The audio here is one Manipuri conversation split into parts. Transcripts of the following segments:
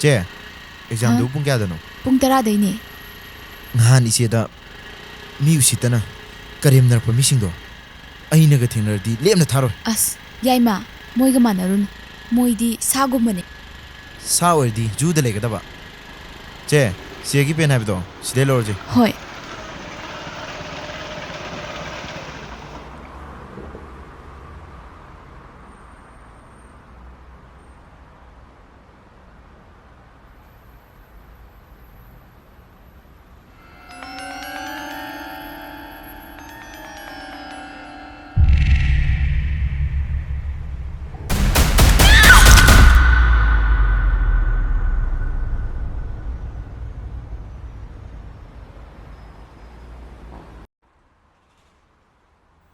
ꯆꯦ ꯑꯦꯛꯖꯥꯝꯗꯨ ꯄꯨꯡ ꯀꯌꯥꯗꯅꯣ? ꯄꯨꯡ 10ꯗꯩꯅꯦ. ꯅꯍꯥꯟ ꯏꯆꯦꯗ ꯃꯤ ꯎꯁꯤꯠꯇꯅ ꯀꯔꯦꯝꯅꯔꯛꯄ ꯃꯤꯁꯤꯡꯗꯣ ꯑꯩꯅꯒ ꯊꯦꯡꯅꯔꯗꯤ ꯂꯦꯝꯅ ꯊꯥꯔꯣꯏ. ꯑꯁ ꯌꯥꯏꯃ ꯃꯣꯏꯒ ꯃꯥꯟꯅꯔꯨꯅꯨ. ꯃꯣꯏꯗꯤ ꯁꯥꯒꯨꯝꯕꯅꯦ. ꯁꯥ ꯑꯣꯏꯔꯗꯤ ꯖꯨꯗ ꯂꯩꯒꯗꯕ. ꯆꯦ, ꯆꯦꯒꯤ ꯄꯦꯟ ꯍꯥꯏꯕꯗꯣ ꯁꯤꯗꯩ ꯂꯧꯔꯁꯤ. ꯍꯣꯏ.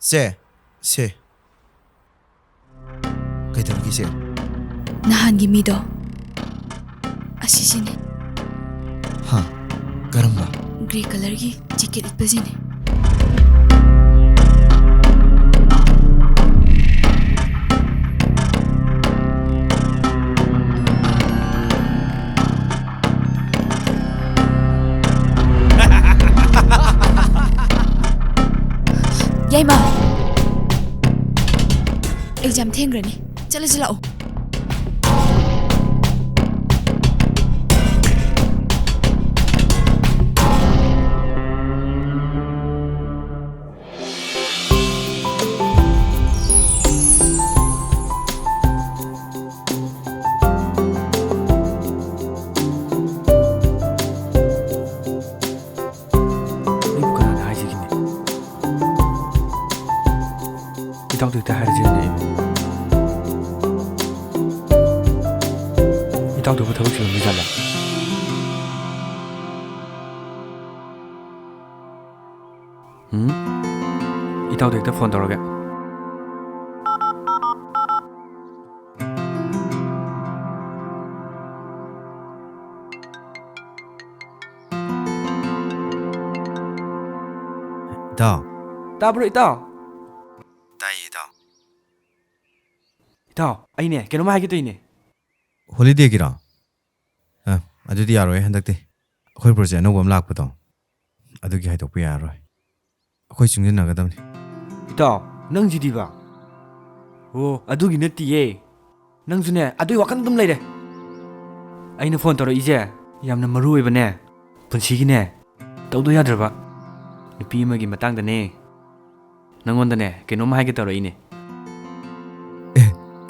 ꯁꯦ ꯀꯩꯗꯧꯔꯒꯦ ꯁꯦ? ꯅꯍꯥꯟꯒꯤ ꯃꯤꯗꯣ ꯑꯁꯤꯁꯤꯅꯦ. ꯍꯥ, ꯀꯔꯝꯕ? ꯒ꯭ꯔꯦ ꯀꯂꯔꯒꯤ ꯖꯦꯀꯦꯠ ꯂꯤꯠꯄꯁꯤꯅꯦ. ꯌꯥꯏꯃ ꯑꯦꯛꯖꯥꯝ ꯊꯦꯡꯈ꯭ꯔꯅꯤ. ꯆꯠꯂꯁꯤ ꯂꯥꯛꯑꯣ. 이따도 이따 하야지. 이따도 부터 지금 미잘라. 이따도 이따 폰 돌아게. ꯏꯇꯥꯎ. 따브로 이따. ꯇꯥꯏꯌꯦ ꯏꯇꯥꯎ. 이따 ꯑꯩꯅꯦ ꯀꯩꯅꯣꯝ ꯍꯥꯏꯒꯦ ꯇꯧꯏꯅꯦ. ꯍꯣꯂꯤꯗꯦꯒꯤꯔꯣ? ꯑꯗꯨꯗꯤ ꯌꯥꯔꯣꯏ ꯍꯟꯗꯛꯇꯤ. ꯑꯩꯈꯣꯏ ꯄ꯭ꯔꯣꯖꯦꯛ ꯑꯅꯧꯕ ꯑꯃ ꯂꯥꯛꯄꯗꯣ ꯑꯗꯨꯒꯤ ꯍꯥꯏꯗꯣꯛꯄ ꯌꯥꯔꯔꯣꯏ. ꯑꯩꯈꯣꯏ ꯆꯨꯡꯁꯤꯟꯅꯒꯗꯕꯅꯤ. 이따 ꯅꯪꯁꯤꯗꯤꯕ. ꯑꯣ ꯑꯗꯨꯒꯤ ꯅꯠꯇꯤꯌꯦ. ꯅꯪꯁꯨꯅꯦ ꯑꯗꯨꯏ ꯋꯥꯈꯜ ꯑꯗꯨꯝ ꯂꯩꯔꯦ. ꯑꯩꯅ ꯐꯣꯟ ꯇꯧꯔꯛꯏꯁꯦ ꯌꯥꯝꯅ ꯃꯔꯨ ꯑꯣꯏꯕꯅꯦ. ꯄꯨꯟꯁꯤꯒꯤꯅꯦ ꯇꯧꯗ ꯌꯥꯗ꯭ꯔꯕ ꯅꯨꯄꯤ ꯑꯃꯒꯤ ꯃꯇꯥꯡꯗꯅꯦ. ꯅꯪꯉꯣꯟꯗꯅꯦ ꯀꯩꯅꯣꯝ ꯍꯥꯏꯒꯦ ꯇꯧꯔꯛꯏꯅꯦ.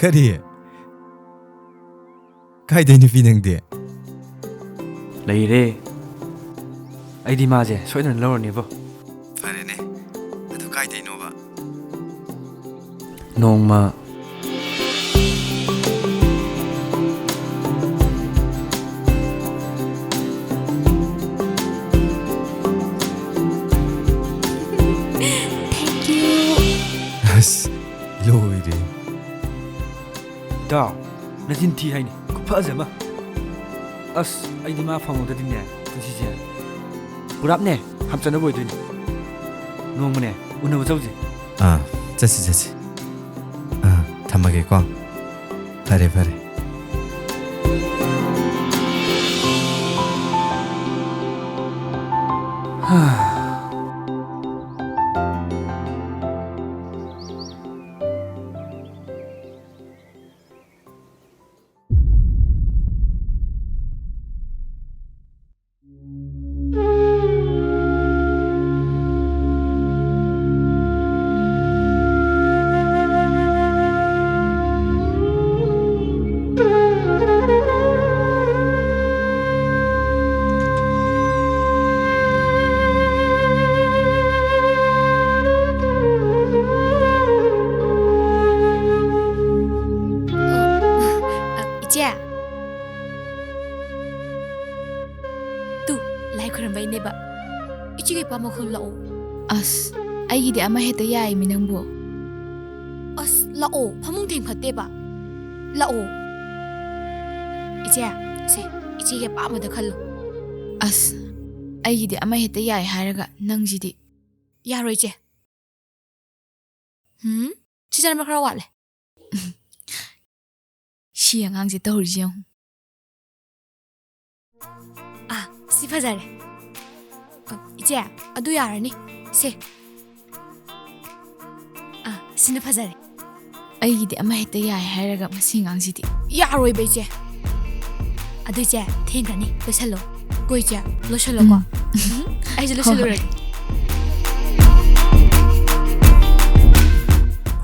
ꯀꯔꯤ? ꯀꯥꯏꯗꯩ ꯅꯨꯄꯤ ꯅꯪꯗꯤ? ꯂꯩꯔꯦ. ꯑꯩꯗꯤ ꯃꯥꯁꯦ ꯁꯣꯏꯗꯅ ꯂꯧꯔꯅꯦꯕꯣ. ꯐꯔꯦꯅꯦ. ꯑꯗꯨ ꯀꯥꯏꯗꯩꯅꯣꯕ? ꯅꯣꯡꯃ Thank you. ꯑꯁ ꯂꯣꯏꯔꯦ. 이따 나진 티 하이네. kuphaze ma. ꯑꯁ ꯑꯩꯗꯤ ꯃꯥ ꯐꯪꯍꯧꯗ꯭ꯔꯗꯤꯅꯦ ꯄꯨꯟꯁꯤꯁꯦ ꯄꯨꯔꯥꯞꯅꯦ ꯍꯥꯞꯆꯟꯅꯕ ꯑꯣꯏꯗꯣꯏꯅꯤ. ꯅꯣꯡꯃꯅꯦ ꯎꯅꯕ ꯆꯧꯁꯦ. ꯆꯠꯁꯤ. ꯊꯝꯃꯒꯦꯀꯣ. ꯐꯔꯦ. 이제 ꯇꯨ ꯂꯥꯏ ꯈꯨꯔꯝꯕꯩꯅꯦꯕ. ꯏꯆꯦꯒꯤ ꯄꯥꯃꯈꯜ ꯂꯥꯛꯑꯣ. ꯑꯁ ꯑꯩꯒꯤꯗꯤ ꯑꯃ ꯍꯦꯛꯇ ꯌꯥꯏꯃꯤ ꯅꯪꯕꯨ. ꯑꯁ ꯂꯥꯛꯑꯣ ꯐꯃꯨꯡ ꯊꯦꯡꯐꯠꯇꯦꯕ. ꯂꯥꯛꯑꯣ. ꯏꯆꯦ ꯁꯦ ꯏꯆꯦꯒꯤ ꯑꯄꯥꯝꯕꯗ ꯈꯜꯂꯣ. ꯑꯁ ꯑꯩꯒꯤꯗꯤ ꯑꯃ ꯍꯦꯛꯇ ꯌꯥꯏ ꯍꯥꯏꯔꯒ ꯅꯪꯁꯤꯗꯤ ꯌꯥꯔꯣꯏ ꯏꯆꯦ. ꯁꯤ ꯆꯟꯕ ꯈꯔ ꯋꯥꯠꯂꯦ. ꯁꯤ ꯑꯉꯥꯡꯁꯦ ꯇꯧꯔꯤꯁꯦ ꯌꯦꯡꯉꯨ. ꯁꯤ ꯐꯖꯔꯦ. 이제 ꯑꯗꯨ ꯌꯥꯔꯅꯤ. ꯁꯦ. ꯁꯤꯅ ꯐꯖꯔꯦ. ꯑꯩꯒꯤꯗꯤ ꯑꯃ ꯍꯦꯛꯇ ꯌꯥꯏ ꯍꯥꯏꯔꯒ ꯃꯁꯤ ꯉꯥꯡꯁꯤꯗꯤ ꯌꯥꯔꯣꯏꯕ 이제. ꯑꯗꯨ 이제 ꯊꯦꯡꯈ꯭ꯔꯅꯤ. ꯂꯣꯏꯁꯜꯂꯣ. ꯀꯣ 이제 ꯂꯣꯏꯁꯜꯂꯣꯀꯣ. ꯑꯩꯁꯨ ꯂꯣꯏꯁꯜꯂꯨꯔꯒꯦ.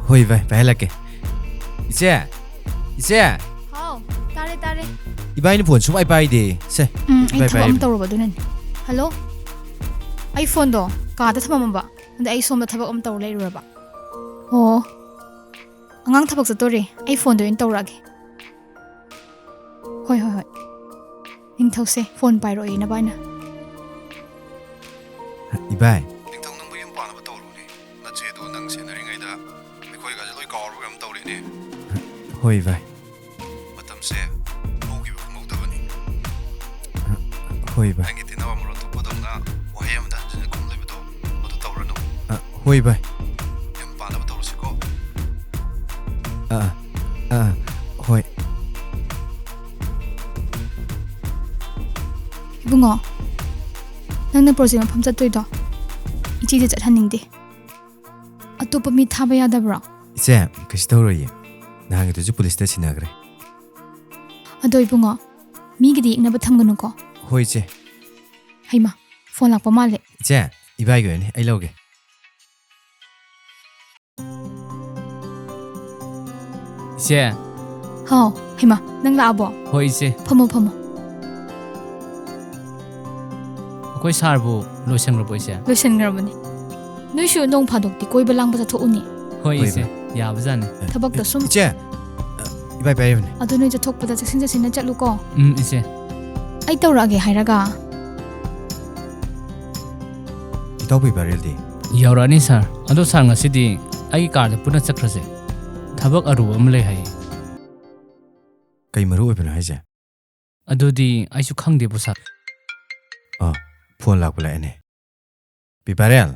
ꯍꯣꯏ ꯚꯥꯏ ꯄꯥꯏꯍꯜꯂꯛꯀꯦ. ꯏꯆꯦ ꯍꯥꯎ ꯇꯥꯔꯦ ꯇꯥꯔꯦ. 이바이는 폰 ꯁꯨꯡꯄꯥꯏ ꯄꯥꯏꯗꯦ. ꯁꯦ ꯑꯩ ꯊꯕꯛ ꯑꯃ ꯇꯧꯔꯨꯕ ꯑꯗꯨꯅꯅꯤ. ꯍꯜꯂꯣ. ꯑꯩ ꯐꯣꯟꯗꯣ ꯀꯥꯗ ꯊꯝꯃꯝꯃꯕ. ꯑꯗ ꯑꯩ ꯁꯣꯝꯗ ꯊꯕꯛ ꯑꯃ ꯇꯧꯔ ꯂꯩꯔꯨꯔꯕ. ꯑꯣ. ꯑꯉꯥꯡ ꯊꯕꯛ ꯆꯠꯇꯣꯔꯦ. ꯑꯩ ꯐꯣꯟꯗꯣ ꯑꯣꯏꯅ ꯇꯧꯔꯛꯑꯒꯦ. ꯍꯣꯏ. ꯅꯤꯡꯊꯧꯁꯦ ꯐꯣꯟ ꯄꯥꯏꯔꯛꯑꯣꯌꯦ ꯅꯕꯥꯏꯅ. 이바이. ꯅꯤꯡꯊꯧ ꯅꯪꯕꯨ ꯌꯨꯝ ꯄꯥꯟꯅꯕ ꯇꯧꯔꯨꯅꯦ. ꯅꯆꯦꯗꯣ ꯅꯪ ꯁꯦꯟꯅꯔꯤꯉꯩꯗ ꯑꯩꯈꯣꯏꯒꯁꯦ ꯂꯣꯏ ꯀꯥꯎꯔꯕ ꯀꯩꯅꯣꯝ ꯇꯧꯔꯦꯅꯦ. ꯍꯣꯏ ꯚꯥꯏ. ꯃꯇꯝꯁꯦ ꯍꯧꯈꯤꯕ ꯈꯪꯍꯧꯗꯕꯅꯤ. ꯍꯣꯏ ꯚꯥꯏ. ꯅꯪꯒꯤ ꯇꯤꯟꯅꯕ ꯃꯔꯣꯟ ꯊꯣꯛꯄꯗꯧꯅ ꯋꯥꯍꯩ ꯑꯃꯗ ꯍꯟꯖꯤꯟꯅ ꯈꯨꯝ ꯂꯩꯕꯗꯣ ꯃꯗꯨ ꯇꯧꯔꯅꯨ. ꯍꯣꯏ ꯚꯥꯏ. ꯌꯨꯝ ꯄꯥꯟꯅꯕ ꯇꯧꯔꯁꯤꯀꯣ. ꯍꯣꯏ. 이붕어. ꯅꯪꯅ ꯄ꯭ꯔꯣꯖꯦꯛ ꯃꯐꯝ ꯆꯠꯇꯣꯏꯗꯣ 이제ꯗꯤ ꯆꯠꯍꯟꯅꯤꯡꯗꯦ. ꯑꯇꯣꯞꯄ ꯃꯤ ꯊꯥꯕ ꯌꯥꯗꯕ꯭ꯔꯣ? 이제 그시 떠오르예. 나한테도 폴리스에 지나그래. ꯑꯗꯣ 이붕어. 미기디 예ꯛꯅꯕ ꯊꯝꯒꯅꯨꯀꯣ. ꯍꯣꯏ 이제. ꯍꯩꯃ ꯐꯣꯟ ꯂꯥꯛꯄ ꯃꯥꯜꯂꯦ. 이제 이바이가 오네. ꯑꯩ ꯂꯧꯒꯦ. 이제 ꯍꯥꯎ ꯍꯩꯃ ꯅꯪ ꯂꯥꯛꯑꯕꯣ? ꯍꯣꯏ 이제 ꯐꯝꯃꯣ. ꯑꯩꯈꯣꯏ ꯁꯥꯔꯕꯨ ꯂꯣꯏꯁꯟꯈ꯭ꯔꯕꯣ 이제? ꯂꯣꯏꯁꯟꯈ꯭ꯔꯕꯅꯤ. ꯅꯣꯏꯁꯨ ꯅꯣꯡ ꯐꯥꯗꯣꯛꯇꯤ ꯀꯣꯏꯕ ꯂꯥꯡꯕ ꯆꯠꯊꯣꯛꯎꯅꯤ. ꯍꯣꯏ ꯍꯣꯏ 이제 야부자네. ꯊꯕꯛꯇ ꯁꯨꯝ. 이제 이바이 빠이브네. ꯑꯗꯣ ꯅꯣꯏ ꯆꯠꯊꯣꯛꯄꯗ ꯆꯦꯛꯁꯤꯟꯅ ꯆꯠꯂꯨꯀꯣ. 이제 ꯑꯩ ꯇꯧꯔꯛꯑꯒꯦ ꯍꯥꯏꯔꯒ. 이따오고 이바릴디. 여러니 ꯁꯥꯔ. ꯑꯗꯣ ꯁꯥꯔ ꯉꯁꯤꯗꯤ ꯑꯩꯒꯤ ꯀꯥꯔꯗ ꯄꯨꯟꯅ ꯆꯠꯈ꯭ꯔꯁꯦ. ꯊꯕꯛ ꯑꯔꯨꯕ ꯑꯃ ꯂꯩ ꯍꯥꯏꯌꯦ. ꯀꯩ ꯃꯔꯨ ꯑꯣꯏꯕꯅꯣ ꯍꯥꯏꯁꯦ? ꯑꯗꯨꯗꯤ ꯑꯩꯁꯨ ꯈꯪꯗꯦꯕꯨ ꯁꯥꯔ. ꯐꯣꯟ ꯂꯥꯛꯄ ꯂꯥꯛꯑꯦꯅꯦ. ꯕꯤꯄꯥꯔꯦꯜ.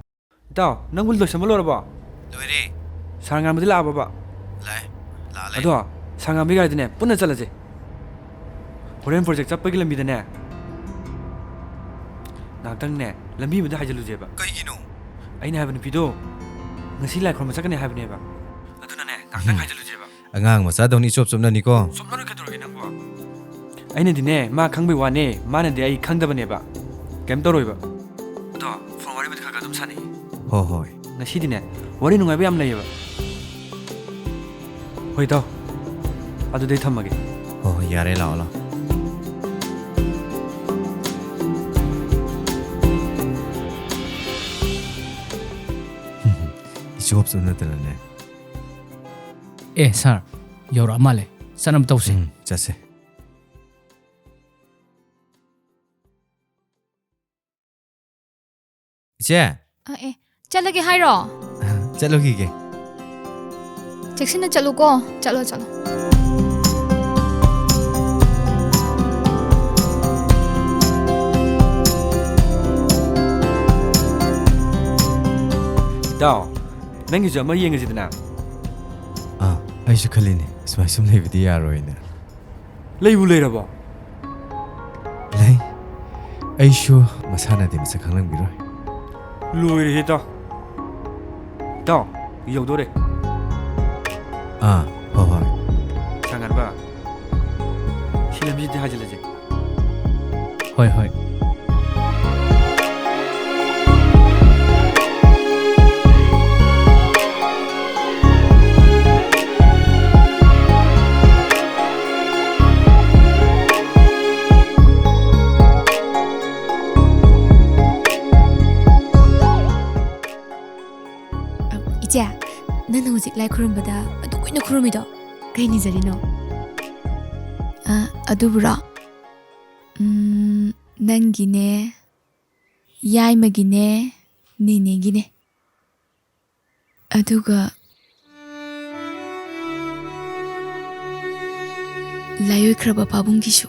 ꯏꯇꯥꯎ ꯅꯪꯕꯨ ꯂꯣꯏꯁꯟꯕ ꯂꯣꯏꯔꯕꯣ? ꯂꯣꯏꯔꯦ. ꯁꯥꯔꯉꯥꯟꯕꯗꯤ ꯂꯥꯛꯑꯕꯕ? ꯂꯥꯛꯑꯦ. ꯑꯗꯣ ꯁꯥꯔꯉꯥꯟꯕꯒꯤ ꯒꯥꯔꯤꯗꯅꯦ ꯄꯨꯟꯅ ꯆꯠꯂꯁꯦ. ꯍꯣꯔꯦꯟ ꯄ꯭ꯔꯣꯖꯦꯛ ꯆꯠꯄꯒꯤ ꯂꯝꯕꯤꯗꯅꯦ ꯉꯥꯏꯍꯥꯛꯇꯪꯅꯦ ꯂꯝꯕꯤ ꯑꯃꯗ ꯍꯥꯏꯖꯤꯜꯂꯨꯁꯦꯕ. ꯀꯩꯒꯤꯅꯣ? ꯑꯩꯅ ꯍꯥꯏꯕ ꯅꯨꯄꯤꯗꯣ ꯉꯁꯤ ꯂꯥꯏ ꯈꯨꯔꯨꯝꯕ ꯆꯠꯀꯅꯤ ꯍꯥꯏꯕꯅꯦꯕ. ꯑꯗꯨꯅꯅꯦ ꯉꯥꯏꯍꯥꯛꯇꯪ ꯍꯥꯏꯖꯤꯜꯂꯨꯁꯦꯕ. ꯑꯉꯥꯡ ꯃꯆꯥꯗꯧꯅ ꯏꯆꯣꯞ ꯆꯣꯞꯅꯅꯤꯀꯣ. ꯁꯣꯝꯅ ꯀꯩꯗꯧꯔꯒꯦ ꯅꯪꯕꯣ? ꯑꯩꯅꯗꯤꯅꯦ ꯃꯥ ꯈꯪꯕꯩ ꯋꯥꯅꯦ, ꯃꯥꯅꯗꯤ ꯑꯩ ꯈꯪꯗꯕꯅꯦꯕ. ꯀꯩꯝ ꯇꯧꯔꯣꯏꯕ. ꯑꯗꯣ ꯐꯣꯟ ꯋꯥꯔꯤꯕꯨꯗꯤ ꯈꯔ ꯑꯗꯨꯝ ꯁꯥꯟꯅꯩ. ꯍꯣꯏ. ꯉꯁꯤꯗꯤꯅꯦ ꯋꯥꯔꯤ ꯅꯨꯡꯉꯥꯏꯕ ꯌꯥꯝ ꯂꯩꯌꯦꯕ. ꯍꯣꯏ ꯏꯇꯥꯎ ꯑꯗꯨꯗꯩ ꯊꯝꯃꯒꯦ. ꯍꯣꯏ ꯌꯥꯔꯦ ꯂꯥꯛꯑꯣ. 이쪽업 쏘는데네. ꯁꯥꯔ ꯌꯧꯔꯛꯑ ꯃꯥꯜꯂꯦ. ꯆꯠꯅꯕ ꯇꯧꯁꯦ. ꯆꯠꯁꯦ. 이제 ꯆꯠꯂꯒꯦ ꯍꯥꯏꯔꯣ? ꯆꯠꯂꯨꯈꯤꯒꯦ. ꯆꯦꯛꯁꯤꯟꯅ ꯆꯠꯂꯨꯀꯣ. ꯆꯠꯂꯣ. 이따 맹기죠 뭐 이행해지드나? 아이슈 칼리네. 스마이 좀 레이브디 야로이네. 레이브 레이라봐. 레이? 아이슈 마사나 데미스 강릉 미로. 로이레 했다. 다 이 정도래. 허허. 장안 봐. 실험지대 하질러지. ꯍꯣꯏ. 이제 너는 오직 라이 쿠름보다 누구이나 쿠름이다. 그게 니자리노. 아두브라. 난기네. 야이마기네. 니네기네. 아두가 라요이 크라바 바bun기쇼.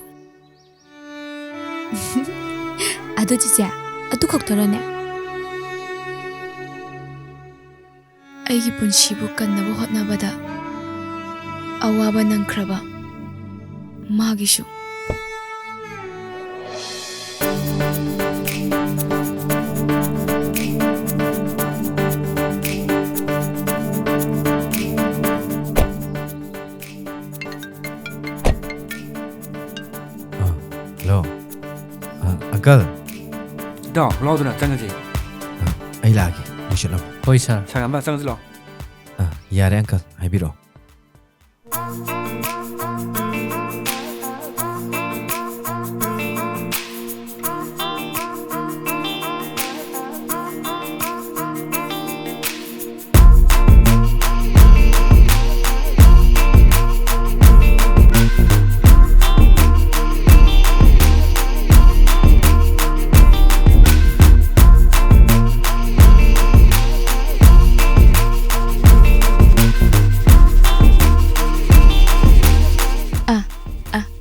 아두 지자. 아두 걱더라네. ꯑꯩꯒꯤ ꯄꯨꯟꯁꯤꯕꯨ ꯀꯟꯅꯕ ꯍꯣꯠꯅꯕꯗ ꯑꯋꯥꯕ ꯅꯪꯈ꯭ꯔꯕ ꯃꯥꯒꯤꯁꯨ Uncle, ꯏꯇꯥꯎ ꯂꯥꯎꯗꯨꯅ ꯆꯪꯉꯁꯤ ꯑꯩ ꯂꯥꯛꯑꯒꯦ ꯂꯣꯏꯁꯤꯜꯂꯝꯃꯣ. ꯍꯣꯏ ꯁꯥꯔ. ꯁꯥꯔ ꯆꯪꯉꯁꯤ ꯂꯥꯎ. ꯌꯥꯔꯦ ꯑꯪꯀꯜ ꯍꯥꯏꯕꯤꯔꯛꯑꯣ.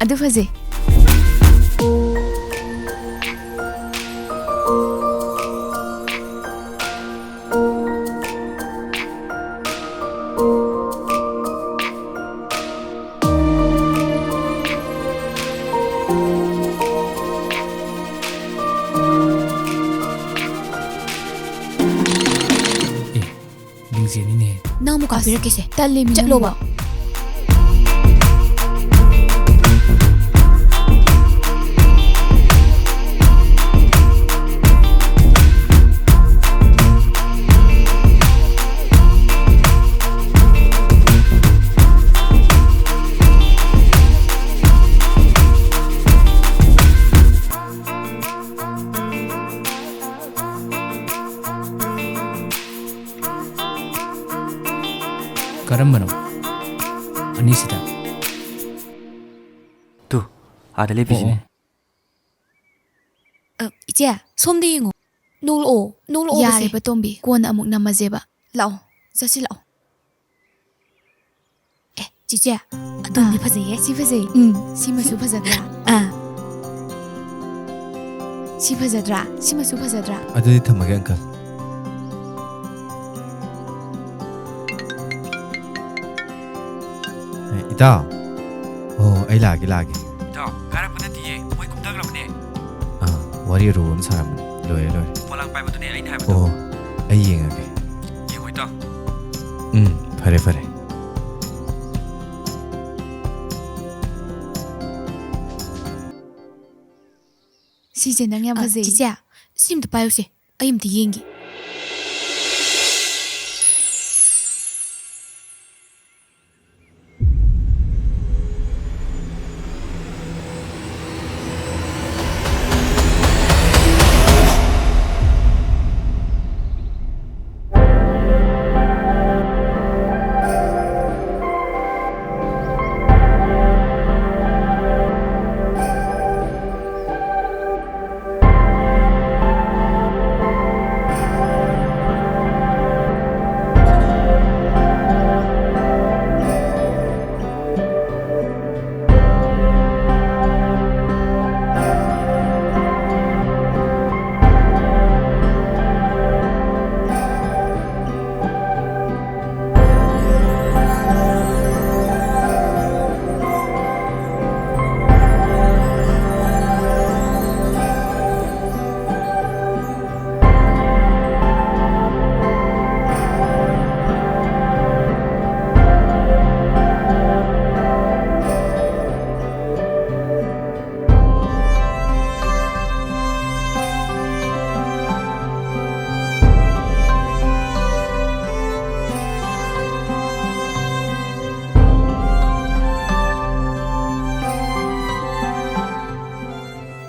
ꯑꯗꯨ ꯐꯖꯩ. ꯅꯤꯡꯖꯦꯅꯤꯅꯦ. ꯅꯪ ꯑꯃꯨꯛ ꯀꯥꯄꯤꯔꯛꯀꯦꯁꯦ. ꯇꯜꯂꯦꯃꯤ. ꯆꯠꯂꯣꯕ. ꯀꯔꯝꯕꯅꯣ ꯑꯅꯤꯁꯤꯗ? ꯇꯨ ꯑꯥꯗ ꯂꯦꯞꯄꯤꯁꯤꯅꯦ. 이제 솜도 ꯌꯦꯡꯉꯣ. ꯅꯣꯛꯂꯛꯑꯣ. ꯌꯥꯔꯦꯕ ꯇꯣꯝꯕꯤ. ꯀꯣꯟꯅ ꯑꯃꯨꯛ ꯅꯝꯃꯁꯦꯕ. ꯂꯥꯛꯑꯣ. ꯆꯠꯁꯤ ꯂꯥꯛꯑꯣ. ꯆꯤꯆꯦ, ꯑꯗꯣꯝꯗꯤ ꯐꯖꯩꯌꯦ. ꯁꯤ ꯐꯖꯩ. ꯁꯤ ꯃꯆꯨ ꯐꯖꯗ꯭ꯔꯥ? ꯁꯤ ꯐꯖꯗ꯭ꯔꯥ? ꯁꯤ ꯃꯆꯨ ꯐꯖꯗ꯭ꯔꯥ? ꯑꯗꯨꯗꯤ ꯊꯝꯃꯒꯦ ꯑꯪꯀꯜ. ꯏꯇꯥꯎ. ꯑꯩ ꯂꯥꯛꯑꯒꯦ. ꯏꯇꯥꯎ ꯀꯥꯔꯛꯄ ꯅꯠꯇꯤꯌꯦ. ꯃꯣꯏ ꯀꯨꯝꯊꯈ꯭ꯔꯕꯅꯦ. ꯋꯥꯔꯤ ꯑꯔꯨꯕ ꯑꯃ ꯁꯥꯔꯝꯕꯅꯤ. ꯂꯣꯏꯔꯦ. ꯄꯣꯂꯥꯡ ꯄꯥꯏꯕꯗꯨꯅꯦ ꯑꯩꯅ ꯍꯥꯏꯕꯗꯣ. ꯑꯩ ꯌꯦꯡꯉꯒꯦ. ꯌꯦꯡꯉꯣ ꯏꯇꯥꯎ. ꯐꯔꯦ. 시제 ꯅꯪ ꯌꯥꯝ ꯐꯖꯩ. ꯆꯤꯆꯦ, ꯁꯤ ꯑꯝꯇ ꯄꯥꯏꯌꯨꯁꯦ. ꯑꯩ ꯑꯝꯇ ꯌꯦꯡꯒꯦ.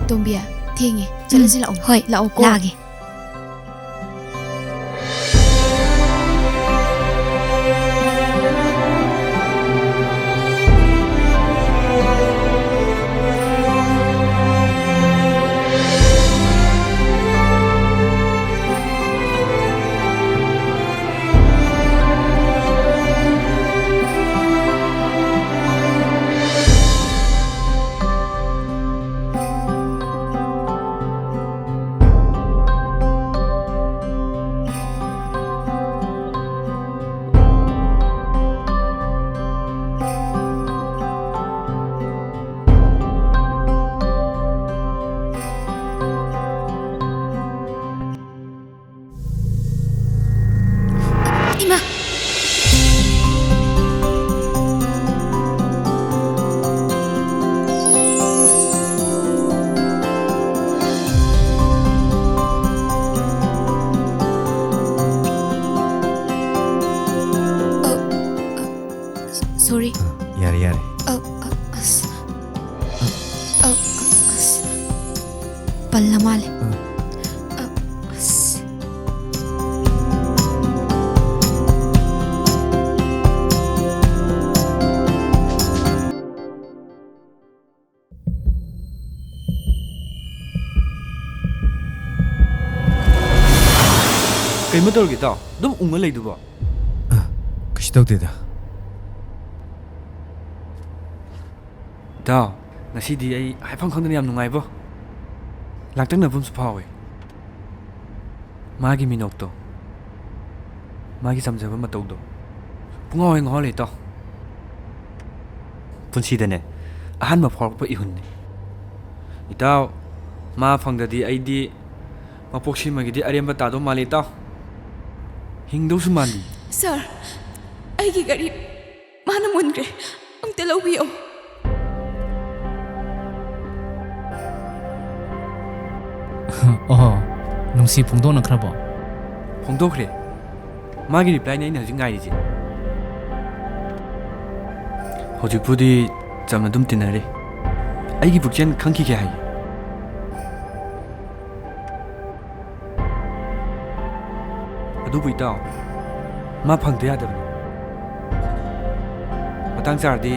ꯇꯣꯝꯕꯤ, ꯊꯦꯡꯉꯦ. ꯆꯠꯂꯁꯤ ꯂꯥꯛꯑꯣ. ꯍꯣꯏ, ꯂꯥꯛꯑꯣꯀꯣ. ꯂꯥꯛꯑꯒꯦ. sorry. ꯌꯥꯔꯦ ꯌꯥꯔꯦ ꯑꯁ ꯄꯜꯂ ꯃꯥꯜꯂꯦ. ꯑꯁ ꯀꯩꯃ ꯇꯧꯔꯒꯦ ꯏꯇꯥꯎ ꯑꯗꯨꯝ ꯎꯡꯉ ꯂꯩꯗꯨꯕꯣ ꯀꯩꯁꯨ ꯇꯧꯗꯦꯗ ꯏꯇꯥꯎ ꯉꯁꯤꯗꯤ ꯑꯩ ꯍꯥꯏꯐꯝ ꯈꯪꯗꯅ ꯌꯥꯝ ꯅꯨꯡꯉꯥꯏꯕꯣ ꯂꯥꯛꯇꯛꯅꯕꯝꯁꯨ ꯐꯥꯎꯋꯦ ꯃꯥꯒꯤ ꯃꯤꯅꯣꯛꯇꯣ ꯃꯥꯒꯤ ꯆꯝꯖꯕ ꯃꯇꯧꯗꯣ ꯄꯨꯡꯉꯥꯎ ꯍꯦꯛ ꯉꯥꯎꯍꯜꯂꯦ ꯏꯇꯥꯎ ꯄꯨꯟꯁꯤꯗꯅꯦ ꯑꯍꯥꯟꯕ ꯐꯥꯎꯔꯛꯄ ꯏꯍꯨꯟꯅꯤ ꯏꯇꯥꯎ ꯃꯥ ꯐꯪꯗꯗꯤ ꯑꯩꯗꯤ ꯃꯄꯣꯛꯁꯤꯃꯒꯤꯗꯤ ꯑꯔꯦꯝꯕ ꯇꯥꯗꯧ ꯃꯥꯜꯂꯤ ꯏꯇꯥꯎ ꯍꯤꯡꯗꯧꯁꯨ ꯃꯥꯟꯗꯤ. ꯁꯥꯔ ꯑꯩꯒꯤ ꯒꯥꯔꯤ ꯃꯥꯅ ꯃꯨꯟꯈ꯭ꯔꯦ ꯑꯝꯇ ꯂꯧꯕꯤꯌꯣ. ꯑꯣꯍꯣ ꯅꯨꯡꯁꯤ ꯐꯣꯡꯗꯣꯛꯅꯈ꯭ꯔꯕꯣ? ꯐꯣꯡꯗꯣꯛꯈ꯭ꯔꯦ ꯃꯥꯒꯤ ꯔꯤꯄ꯭ꯂꯥꯏꯅꯤ ꯑꯩꯅ ꯍꯧꯖꯤꯛ ꯉꯥꯏꯔꯤꯁꯦ. ꯍꯧꯖꯤꯛꯄꯨꯗꯤ ꯆꯝꯅ ꯑꯗꯨꯝ ꯇꯤꯟꯅꯔꯤ ꯑꯩꯒꯤ ꯄꯨꯛꯆꯦꯜ ꯈꯪꯈꯤꯒꯦ ꯍꯥꯏ. ꯑꯗꯨꯕꯨ ꯏꯇꯥꯎ ꯃꯥ ꯐꯪꯗ ꯌꯥꯗꯕꯅꯤ. ꯃꯇꯥꯡ ꯆꯥꯔꯗꯤ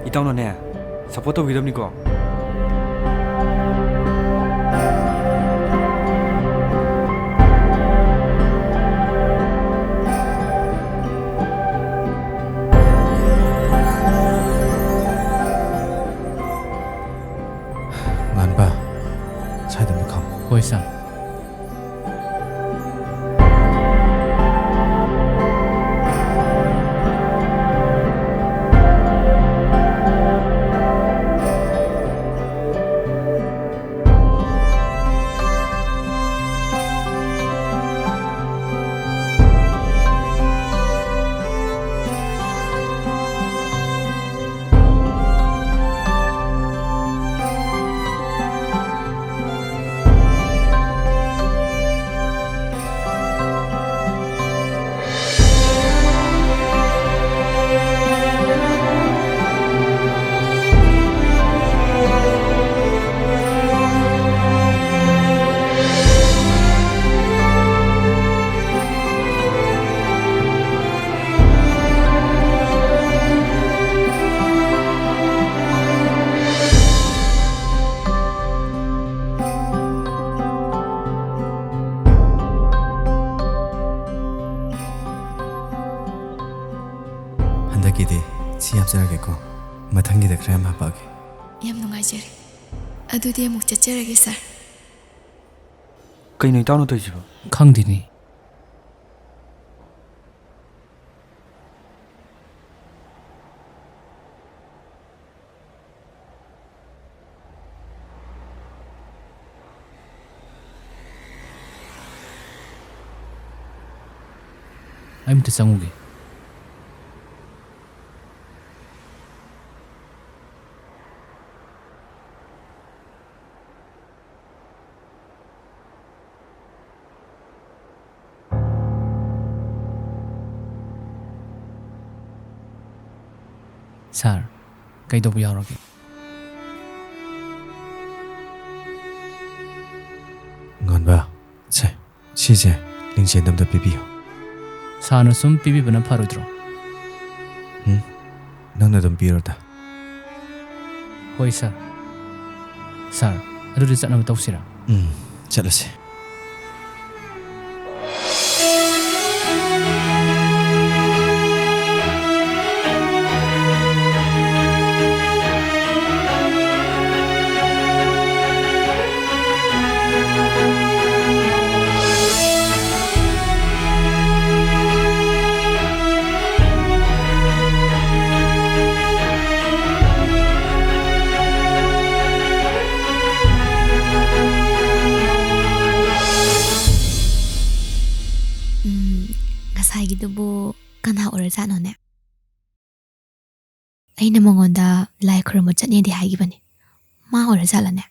ꯏꯇꯥꯎꯅꯅꯦ ꯁꯞꯄꯣꯔꯠ ꯇꯧꯕꯤꯗꯕꯅꯤꯀꯣ. ꯉꯥꯟꯕ ꯁꯥꯏꯗ ꯑꯃ ꯈꯥꯝꯃꯨ. ꯍꯣꯏ ꯁꯥꯔ. ꯍꯟꯗꯛꯀꯤꯗꯤ ꯁꯤ ꯍꯥꯞꯆꯔꯒꯦꯀꯣ. ꯃꯊꯪꯒꯤꯗ ꯈꯔ ꯌꯥꯝ ꯍꯥꯞꯄꯛꯑꯒꯦ. ꯌꯥꯝ ꯅꯨꯡꯉꯥꯏꯖꯔꯦ. ꯑꯗꯨꯗꯤ ꯑꯃꯨꯛ ꯆꯠꯆꯔꯒꯦ ꯁꯥꯔ. ꯀꯩꯅꯣ ꯏꯇꯥꯎꯅ ꯇꯧꯔꯤꯁꯤꯕꯣ? ꯈꯪꯗꯦꯅꯤ. ꯑꯩ ꯑꯝꯇ ꯆꯪꯉꯨꯒꯦ. ꯁꯥꯔ ꯀꯩꯗꯧꯕ ꯌꯥꯎꯔꯒꯦ? ꯉꯥꯟꯕ ꯁꯤꯁꯦ ꯂꯤꯡꯖꯦꯜ ꯑꯝꯇ ꯄꯤꯕꯤꯌꯨ. ꯁꯥꯔꯅ ꯁꯨꯝ ꯄꯤꯕꯤꯕꯅ ꯐꯔꯣꯏꯗ꯭ꯔꯣ? ꯅꯪꯅ ꯑꯗꯨꯝ ꯄꯤꯔꯣꯗ. ꯍꯣꯏ ꯁꯥꯔ. ꯁꯥꯔ ꯑꯗꯨꯗꯤ ꯆꯠꯅꯕ ꯇꯧꯁꯤꯔꯥ? ꯆꯠꯂꯁꯤ. ꯉꯁꯥꯏꯒꯤꯗꯨꯕꯨ ꯀꯅꯥ ꯑꯣꯏꯔꯖꯥꯠꯅꯣꯅꯦ? ꯑꯩꯅ ꯃꯉꯣꯟꯗ ꯂꯥꯏ ꯈꯨꯔꯨꯝꯕ ꯆꯠꯅꯦꯗꯤ ꯍꯥꯏꯈꯤꯕꯅꯤ. ꯃꯥ ꯑꯣꯏꯔꯖꯥꯠꯂꯅꯦ?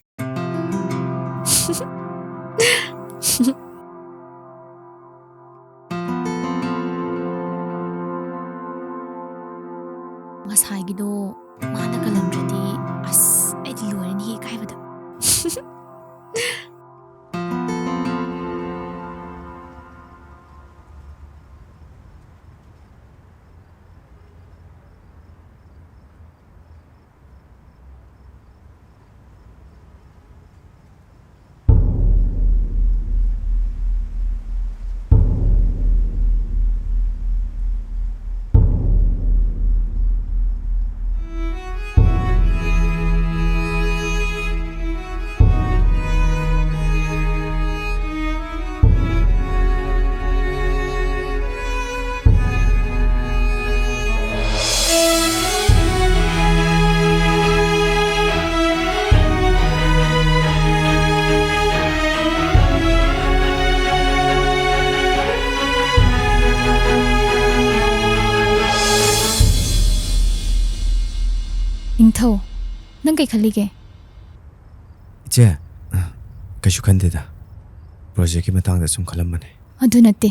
ꯉꯁꯥꯏꯒꯤꯗꯣ ꯃꯥꯅ ꯀꯜꯂꯝꯗ꯭ꯔꯗꯤ ꯑꯁ ꯑꯩꯗꯤ ꯂꯣꯏꯔꯅꯤ ꯏꯀꯥꯏꯕꯗ ꯅꯤꯡꯊꯧ ꯅꯪ ꯀꯩ ꯈꯜꯂꯤꯒꯦ 이제 그ꯩꯁꯨ ꯈꯟꯗꯦꯗ 프로젝트ꯒꯤ ꯃꯇꯥꯡꯗ ꯁꯨꯝ ꯈꯜꯂꯝꯕꯅꯦ ꯑꯗꯨ ꯅꯠꯇꯦ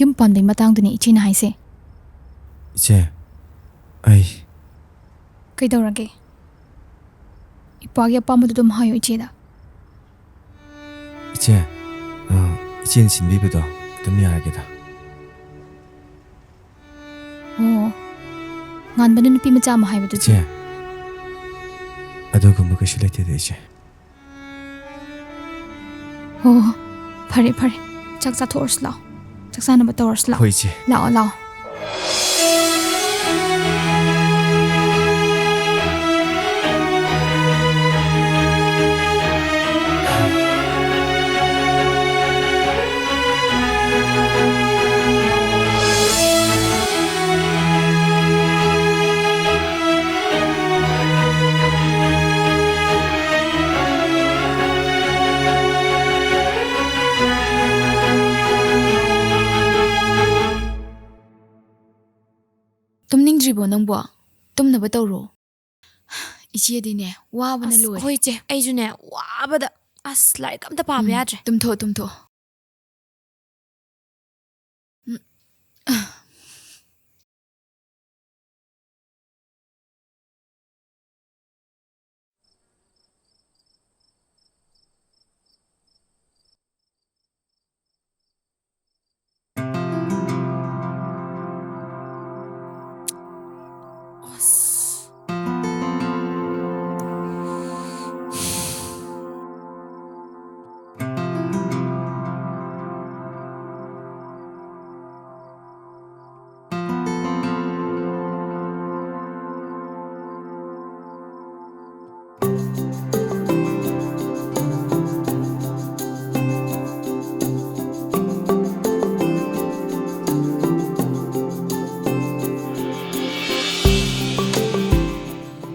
ꯌꯨꯝ ꯄꯥꯟꯕꯩ ꯃꯇꯥꯡꯗꯨꯅꯤ 이제나 ꯍꯥꯏꯁꯦ 이제 ꯑꯩ ꯀꯩꯗꯧꯔꯒꯦ ꯏꯄꯥꯒꯤ ꯑꯄꯥꯝꯕꯗꯨ ꯑꯗꯨꯝ ꯍꯥꯏꯌꯣ 이제다 이제 이제는 진비부도 ꯑꯗꯨꯝ ꯌꯥꯔꯒꯦꯗ ꯑꯣ ꯉꯥꯟꯕꯅ ꯅꯨꯄꯤ ꯃꯆꯥ ꯑꯃ ꯍꯥꯏꯕꯗꯨꯗꯤ 이제 ꯑꯗꯨꯒꯨꯝꯕ ꯀꯩꯁꯨ ꯂꯩꯇꯦꯗ 이제 ꯑꯣ ꯐꯔꯦ ꯐꯔꯦ ꯆꯥꯛ ꯆꯥꯊꯣꯛꯑꯔꯁꯤ ꯂꯥꯛꯑꯣ ꯆꯥꯛ ꯆꯥꯅꯕ ꯇꯧꯔꯁꯤ ꯂꯥꯛꯑꯣ ꯍꯣꯏ 이제 ꯂꯥꯛꯑꯣ ꯂꯥꯛꯑꯣ ꯇꯨꯝꯅꯤꯡꯗ꯭ꯔꯤꯕꯣ ꯅꯪꯕꯣ ꯇꯨꯝꯅꯕ ꯇꯧꯔꯣ ꯏꯆꯦꯗꯤꯅꯦ ꯋꯥꯕꯅ ꯂꯣꯏꯔꯦ ꯍꯣꯏ ꯏꯆꯦ ꯑꯩꯁꯨꯅꯦ ꯋꯥꯕꯗ ꯑꯁ ꯂꯥꯏꯔꯤꯛ ꯑꯝꯇ ꯄꯥꯕ ꯌꯥꯗ꯭ꯔꯦ ꯇꯨꯝꯊꯣꯛꯑꯣ ꯇꯨꯝꯊꯣꯛꯑꯣ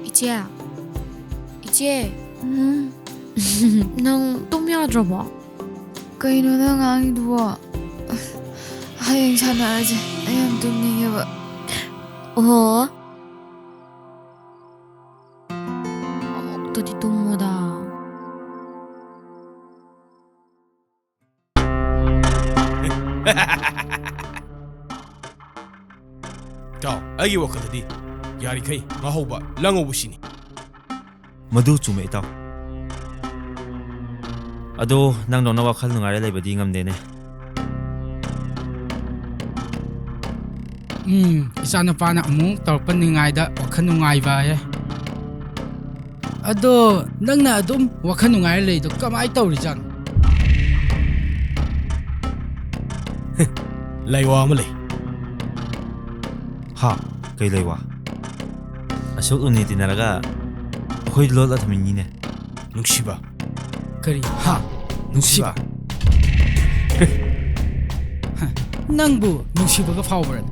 이제 이제 넌 또 미안하더라 그이노 넌 아니두어 하영 사나야지 아ям 뚱닝해봐 어? 어디 똥모다 ꯇꯥꯎ ꯑꯩꯒꯤ ꯋꯥꯈꯜꯗꯗꯤ ꯌꯥꯔꯤꯈꯩ ꯉꯥꯍꯧꯕ ꯂꯪꯍꯧꯕꯁꯤꯅꯤ ꯃꯗꯨ ꯆꯨꯝꯃꯦ ꯏꯇꯥꯎ ꯑꯗꯣ ꯅꯪꯗꯧꯅ ꯋꯥꯈꯜ ꯅꯨꯡꯉꯥꯏꯔ ꯂꯩꯕꯗꯤ ꯉꯝꯗꯦꯅꯦ ꯏꯆꯥꯅꯨꯄꯥꯅ ꯑꯃꯨꯛ ꯇꯧꯔꯛꯄ ꯅꯤꯡꯉꯥꯏꯗ ꯋꯥꯈꯜ ꯅꯨꯡꯉꯥꯏꯕ ꯍꯥꯏ ꯑꯗꯣ ꯅꯪꯅ ꯑꯗꯨꯝ ꯋꯥꯈꯜ ꯅꯨꯡꯉꯥꯏꯔ ꯂꯩꯗꯣ ꯀꯃꯥꯏ ꯇꯧꯔꯤꯖꯥꯠꯅꯣ ꯂꯩꯋꯥ ꯑꯃ ꯂꯩ ꯍꯥ ꯀꯩ ꯂꯩꯋꯥ ꯑꯁꯨꯛ ꯎꯅꯤ ꯇꯤꯟꯅꯔꯒ ꯑꯩꯈꯣꯏ ꯂꯣꯠꯂ ꯊꯝꯃꯤꯅꯤꯅꯦ ꯅꯨꯡꯁꯤꯕ ꯀꯔꯤ ꯍꯥ ꯅꯨꯡꯁꯤꯕ ꯅꯪꯕꯨ ꯅꯨꯡꯁꯤꯕꯒ ꯐꯥꯎꯕ꯭ꯔꯅꯦ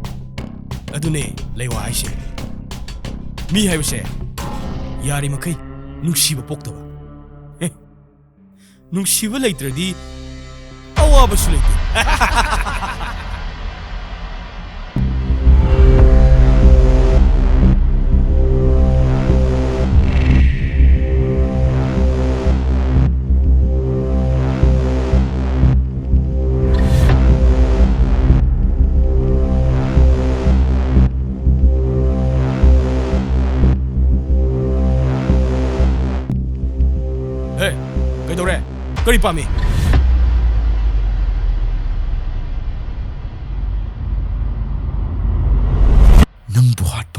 ꯑꯗꯨꯅꯦ ꯂꯩꯋꯥ ꯍꯥꯏꯁꯦ ꯃꯤ ꯍꯥꯏꯕꯁꯦ ꯌꯥꯔꯤꯃꯈꯩ ꯅꯨꯡꯁꯤꯕ ꯄꯣꯛꯇꯕ ꯅꯨꯡꯁꯤꯕ ꯂꯩꯇ꯭ꯔꯗꯤ ꯑꯋꯥꯕꯁꯨ ꯂꯩꯇꯦ ꯀꯔꯤ ꯄꯥꯝꯃꯤ? ꯅꯪꯕꯨ ꯍꯥꯠꯄ